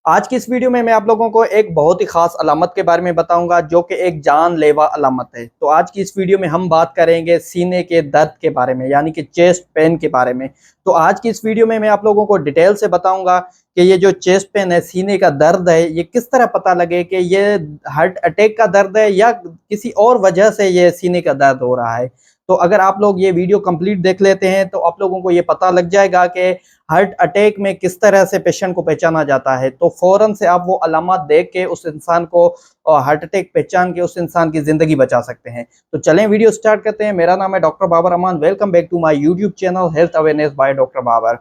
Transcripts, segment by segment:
आज की इस वीडियो में मैं आप लोगों को एक बहुत ही खास अलामत के बारे में बताऊंगा जो कि एक जानलेवा अलामत है। तो आज की इस वीडियो में हम बात करेंगे सीने के दर्द के बारे में, यानी कि चेस्ट पेन के बारे में। तो आज की इस वीडियो में मैं आप लोगों को डिटेल से बताऊंगा कि ये जो चेस्ट पेन है, सीने का दर्द है, ये किस तरह पता लगे कि ये हार्ट अटैक का दर्द है या किसी और वजह से ये सीने का दर्द हो रहा है। तो अगर आप लोग ये वीडियो कंप्लीट देख लेते हैं तो आप लोगों को ये पता लग जाएगा कि हार्ट अटैक में किस तरह से पेशेंट को पहचाना जाता है। तो फौरन से आप वो अलामत देख के उस इंसान को हार्ट अटैक पहचान के उस इंसान की ज़िंदगी बचा सकते हैं। तो चलें वीडियो स्टार्ट करते हैं। मेरा नाम है doctor Babar Aman. Welcome back to my YouTube channel health awareness by doctor Babar.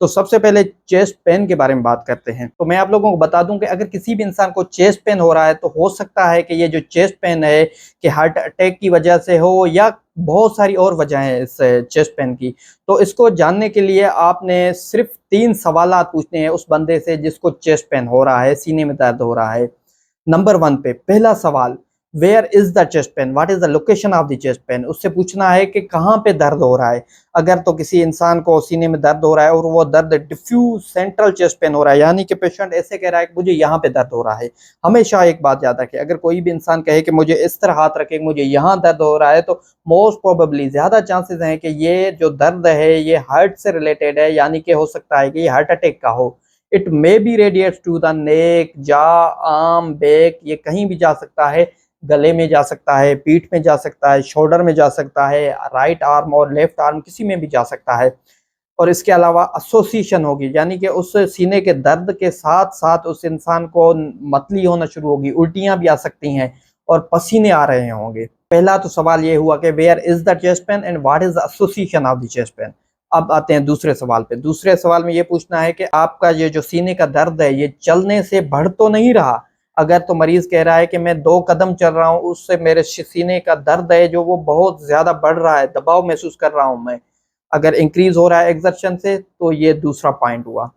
तो सबसे पहले चेस्ट पेन के बारे में बात करते हैं। तो मैं आप लोगों को बता दूं कि अगर किसी भी इंसान को चेस्ट पेन हो रहा है तो हो सकता है कि ये जो चेस्ट पेन है कि हार्ट अटैक की वजह से हो या बहुत सारी और वजह है इस चेस्ट पेन की। तो इसको जानने के लिए आपने सिर्फ 3 सवालात पूछने हैं उस बंदे से जिसको चेस्ट पेन हो रहा है, सीने में दर्द हो रहा है। नंबर 1 पे पहला सवाल, where is the chest pain, what is the location of the chest pain. उससे पूछना है कि कहाँ पे दर्द हो रहा है। अगर तो किसी इंसान को सीने में दर्द हो रहा है और वो दर्द डिफ्यूज सेंट्रल चेस्ट पेन हो रहा है, यानी कि पेशेंट ऐसे कह रहा है कि मुझे यहाँ पे दर्द हो रहा है। हमेशा एक बात याद रखें, अगर कोई भी इंसान कहे कि मुझे इस तरह हाथ रखे मुझे यहाँ दर्द हो रहा है, तो मोस्ट प्रोबेबली ज्यादा चांसेस हैं कि ये जो दर्द है ये हार्ट से रिलेटेड है, यानी कि हो सकता है कि ये हार्ट अटैक का हो। It may be radiates to the neck, jaw, arm, back, ये कहीं भी जा सकता है। गले में जा सकता है, पीठ में जा सकता है, शोल्डर में जा सकता है, राइट आर्म और लेफ्ट आर्म किसी में भी जा सकता है। और इसके अलावा एसोसिएशन होगी, यानी कि उस सीने के दर्द के साथ साथ उस इंसान को मतली होना शुरू होगी, उल्टियां भी आ सकती हैं और पसीने आ रहे होंगे। पहला तो सवाल ये हुआ कि where is the chest pain and what is the association of the chest pain. अब आते हैं दूसरे सवाल पे। दूसरे सवाल में ये पूछना है कि आपका ये जो सीने का दर्द है ये चलने से बढ़ तो नहीं रहा। अगर तो मरीज कह रहा है कि मैं 2 कदम चल रहा हूँ उससे मेरे सीने का दर्द है जो वो बहुत ज्यादा बढ़ रहा है, दबाव महसूस कर रहा हूँ मैं, अगर इंक्रीज हो रहा है एक्सर्शन से, तो ये दूसरा पॉइंट हुआ।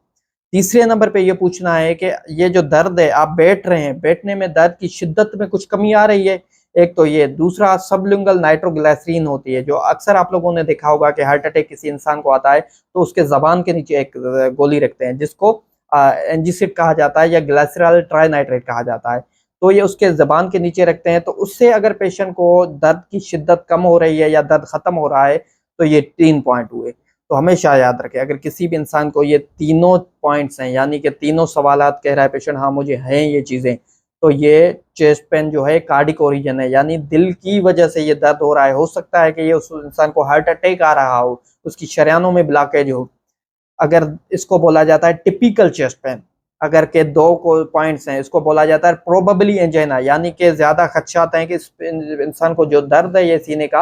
तीसरे नंबर पे ये पूछना है कि ये जो दर्द है, आप बैठ रहे हैं, बैठने में दर्द की शिद्दत में कुछ कमी आ रही है। एक तो ये, दूसरा सबलिंगुअल नाइट्रोग्लिसरीन होती है जो अक्सर आप लोगों ने देखा होगा कि हार्ट अटैक किसी इंसान को आता है तो उसके जबान के नीचे एक गोली रखते हैं जिसको एंजिसिड कहा जाता है या ग्लिसरॉल ट्राइनाइट्रेट कहा जाता है। तो ये उसके जबान के नीचे रखते हैं, तो उससे अगर पेशेंट को दर्द की शिद्दत कम हो रही है या दर्द खत्म हो रहा है, तो ये 3 पॉइंट हुए। तो हमेशा याद रखें, अगर किसी भी इंसान को ये तीनों पॉइंट्स हैं, यानी कि तीनों सवालात कह रहा है पेशेंट हाँ मुझे हैं ये चीज़ें, तो ये चेस्ट पेन जो है कार्डिक ओरिजिन है, यानी दिल की वजह से ये दर्द हो रहा है। हो सकता है कि ये उस इंसान को हार्ट अटैक आ रहा हो, उसकी शरियानों में ब्लॉकेज हो। अगर इसको बोला जाता है टिपिकल चेस्ट पेन। अगर के 2 को पॉइंट्स हैं, इसको बोला जाता है प्रोबेबली एंजाइना, यानी कि ज्यादा खदशात हैं कि इस इंसान को जो दर्द है ये सीने का,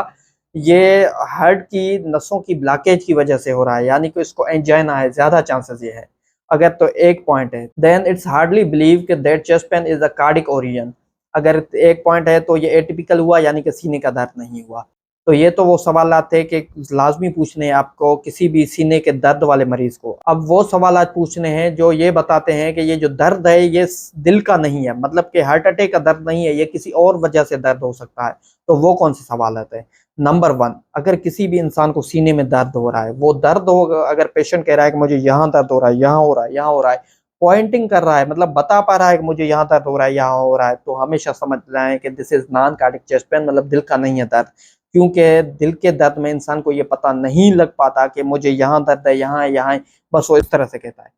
ये हार्ट की नसों की ब्लॉकेज की वजह से हो रहा है, यानी कि इसको एंजाइना है, ज्यादा चांसेस ये है। अगर तो एक पॉइंट है, देन इट्स हार्डली बिलीव कि that chest pain is a cardiac origin. अगर एक पॉइंट है तो ये एटिपिकल हुआ, यानी कि सीने का दर्द नहीं हुआ। तो ये तो वो सवालात थे कि लाजमी पूछने हैं आपको किसी भी सीने के दर्द वाले मरीज को। अब वो सवालात पूछने हैं जो ये बताते हैं कि ये जो दर्द है ये दिल का नहीं है, मतलब कि हार्ट अटैक का दर्द नहीं है, ये किसी और वजह से दर्द हो सकता है। तो वो कौन से सवालात हैं? नंबर 1, अगर किसी भी इंसान को सीने में दर्द हो रहा है, वो दर्द हो, अगर पेशेंट कह रहा है कि मुझे यहाँ दर्द हो रहा है, यहाँ हो रहा है, यहाँ हो रहा है, पॉइंटिंग कर रहा है, मतलब बता पा रहा है कि मुझे यहाँ दर्द हो रहा है, यहाँ हो रहा है, तो हमेशा समझ जाए कि this is non cardiac chest pain, मतलब दिल का नहीं है दर्द। क्योंकि दिल के दर्द में इंसान को ये पता नहीं लग पाता कि मुझे यहाँ दर्द है, यहाँ है, यहाँ है, बस वो इस तरह से कहता है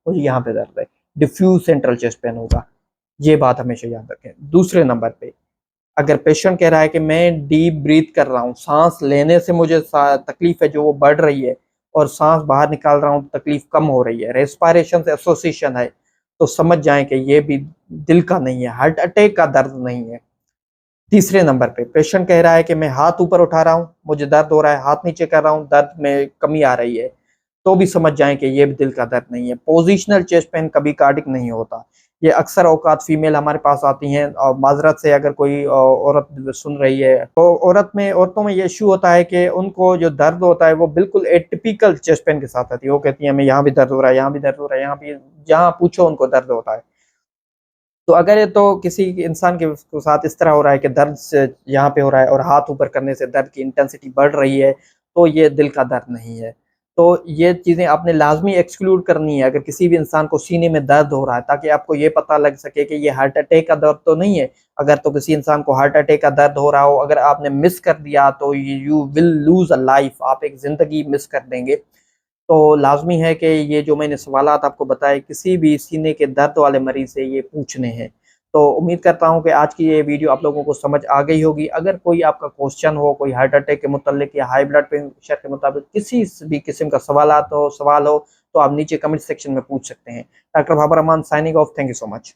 मुझे यहाँ पे दर्द है। डिफ्यूज सेंट्रल चेस्ट पेन होगा, ये बात हमेशा याद रखें। दूसरे नंबर पे, अगर पेशेंट कह रहा है कि मैं डीप ब्रीथ कर रहा हूँ, सांस लेने से मुझे तकलीफ है जो वो बढ़ रही है, और सांस बाहर निकाल रहा हूँ तकलीफ कम हो रही है, रेस्पिरेशन से एसोसिएशन है, तो समझ जाएं कि ये भी दिल का नहीं है, हार्ट अटैक का दर्द नहीं है। तीसरे नंबर पे पेशेंट कह रहा है कि मैं हाथ ऊपर उठा रहा हूँ, मुझे दर्द हो रहा है, हाथ नीचे कर रहा हूँ, दर्द में कमी आ रही है, तो भी समझ जाएं कि ये भी दिल का दर्द नहीं है। पोजिशनल चेस्ट पेन कभी कार्डिक नहीं होता। ये अक्सर औकात फीमेल हमारे पास आती हैं, और माजरत से अगर कोई औरत सुन रही है तो औरतों में ये इशू होता है कि उनको जो दर्द होता है वो बिल्कुल एटिपिकल चेस्ट पेन के साथ आती है। वो कहती है हमें यहाँ भी दर्द हो रहा है, यहाँ भी दर्द हो रहा है, यहाँ भी, जहाँ पूछो उनको दर्द होता है। तो अगर ये तो किसी इंसान के साथ इस तरह हो रहा है कि दर्द से यहाँ पे हो रहा है और हाथ ऊपर करने से दर्द की इंटेंसिटी बढ़ रही है, तो ये दिल का दर्द नहीं है। तो ये चीज़ें आपने लाज़मी एक्सक्लूड करनी है अगर किसी भी इंसान को सीने में दर्द हो रहा है, ताकि आपको ये पता लग सके कि ये हार्ट अटैक का दर्द तो नहीं है। अगर तो किसी इंसान को हार्ट अटैक का दर्द हो रहा हो, अगर आपने मिस कर दिया तो you will lose a life, आप एक ज़िंदगी मिस कर देंगे। तो लाज़मी है कि ये जो मैंने सवालात आपको बताए किसी भी सीने के दर्द वाले मरीज़ से ये पूछने हैं। तो उम्मीद करता हूँ कि आज की ये वीडियो आप लोगों को समझ आ गई होगी। अगर कोई आपका क्वेश्चन हो, कोई हार्ट अटैक के मुतालिक या हाई ब्लड प्रेशर के मुताबिक किसी भी किस्म का सवाल हो, तो आप नीचे कमेंट सेक्शन में पूछ सकते हैं। Doctor Babar Rahman signing off. Thank you so much.